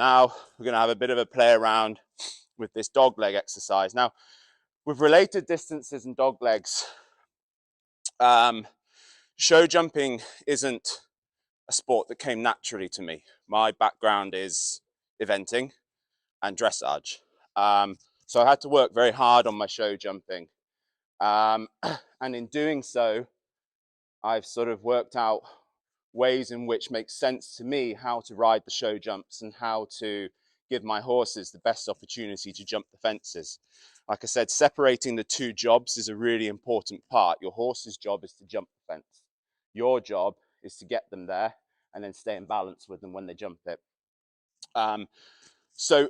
Now we're going to have a bit of a play around with this dog leg exercise. Now, with related distances and dog legs, show jumping isn't a sport that came naturally to me. My background is eventing and dressage. So I had to work very hard on my show jumping. And in doing so, I've sort of worked out ways in which make sense to me how to ride the show jumps and how to give my horses the best opportunity to jump the fences. Like I said, separating the two jobs is a really important part. Your horse's job is to jump the fence. Your job is to get them there and then stay in balance with them when they jump it. So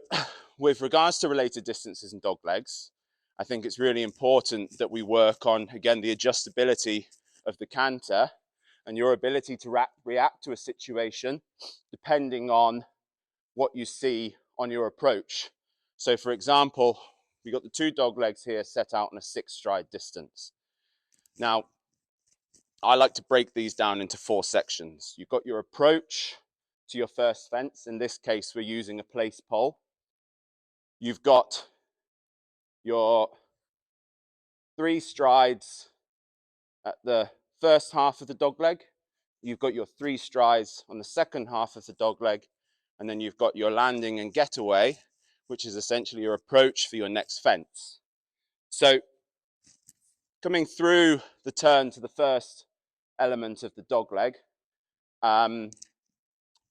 with regards to related distances and dog legs, I think it's really important that we work on, again, the adjustability of the canter and your ability to react to a situation depending on what you see on your approach. So for example, we've got the two dog legs here set out on a 6-stride distance. Now, I like to break these down into 4 sections. You've got your approach to your first fence. In this case, we're using a place pole. You've got your 3 strides at the first half of the dog leg. You've got your 3 strides on the second half of the dog leg. And then you've got your landing and getaway, which is essentially your approach for your next fence. So coming through the turn to the first element of the dog leg, I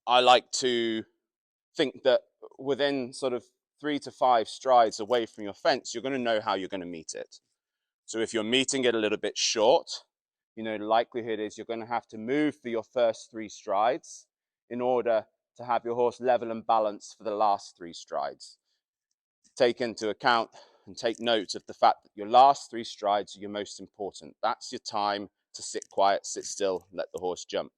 like to think that within sort of 3 to 5 strides away from your fence, you're going to know how you're going to meet it. So if you're meeting it a little bit short, you know, the likelihood is you're going to have to move for your first 3 strides in order to have your horse level and balance for the last 3 strides. Take into account and take note of the fact that your last 3 strides are your most important. That's your time to sit quiet, sit still, let the horse jump.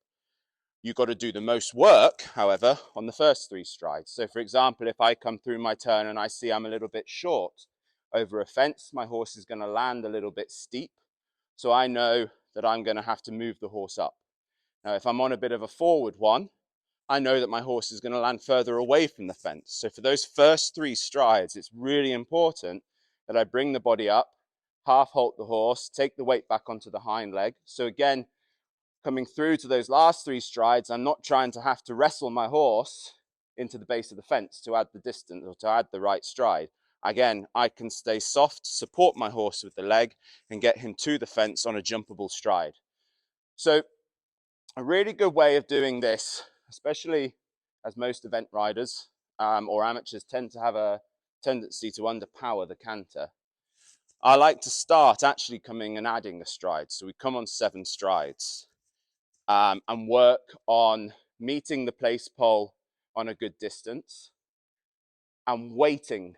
You've got to do the most work, however, on the first 3 strides. So for example, if I come through my turn and I see I'm a little bit short over a fence, my horse is going to land a little bit steep. So I know that I'm going to have to move the horse up. Now, if I'm on a bit of a forward one, I know that my horse is going to land further away from the fence. So for those first 3 strides, it's really important that I bring the body up, half halt the horse, take the weight back onto the hind leg. So again, coming through to those last 3 strides, I'm not trying to have to wrestle my horse into the base of the fence to add the distance or to add the right stride. Again, I can stay soft, support my horse with the leg and get him to the fence on a jumpable stride. So a really good way of doing this, especially as most event riders or amateurs tend to have a tendency to underpower the canter. I like to start actually coming and adding a stride. So we come on 7 strides and work on meeting the place pole on a good distance and waiting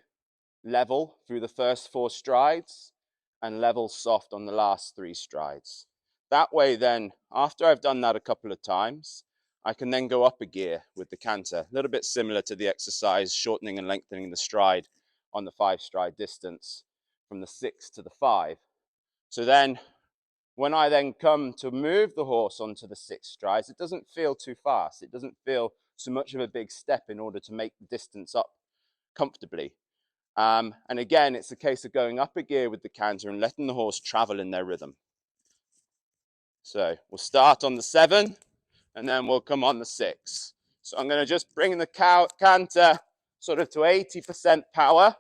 level through the first 4 strides and level soft on the last 3 strides. That way then, after I've done that a couple of times, I can then go up a gear with the canter, a little bit similar to the exercise, shortening and lengthening the stride on the 5-stride distance from the 6 to the 5. So then, when I then come to move the horse onto the 6 strides, it doesn't feel too fast. It doesn't feel so much of a big step in order to make the distance up comfortably. And again, it's a case of going up a gear with the canter and letting the horse travel in their rhythm. So we'll start on the 7 and then we'll come on the 6. So I'm going to just bring the canter sort of to 80% power.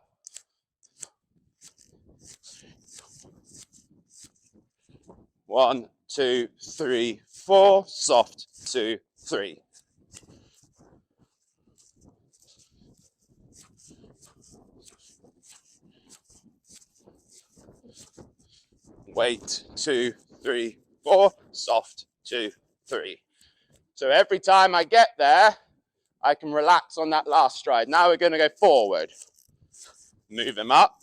One, 2, 3, 4, soft, 2, 3. Wait, 2, 3, 4, soft, 2, 3. So every time I get there, I can relax on that last stride. Now we're going to go forward. Move him up.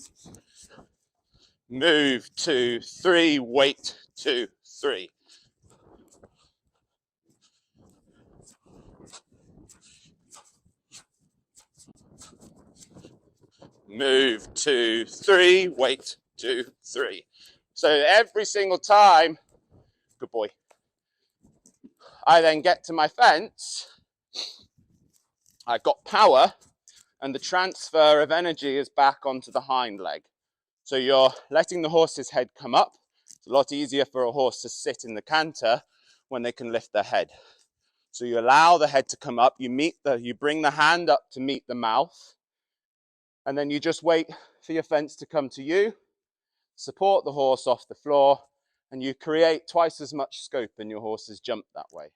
Move, 2, 3, wait, 2, 3. Move, 2, 3, wait, 2, 3. So every single time, good boy, I then get to my fence, I've got power and the transfer of energy is back onto the hind leg. So you're letting the horse's head come up. It's a lot easier for a horse to sit in the canter when they can lift their head. So you allow the head to come up, you bring the hand up to meet the mouth, and then you just wait for your fence to come to you, support the horse off the floor, and you create twice as much scope in your horse's jump that way.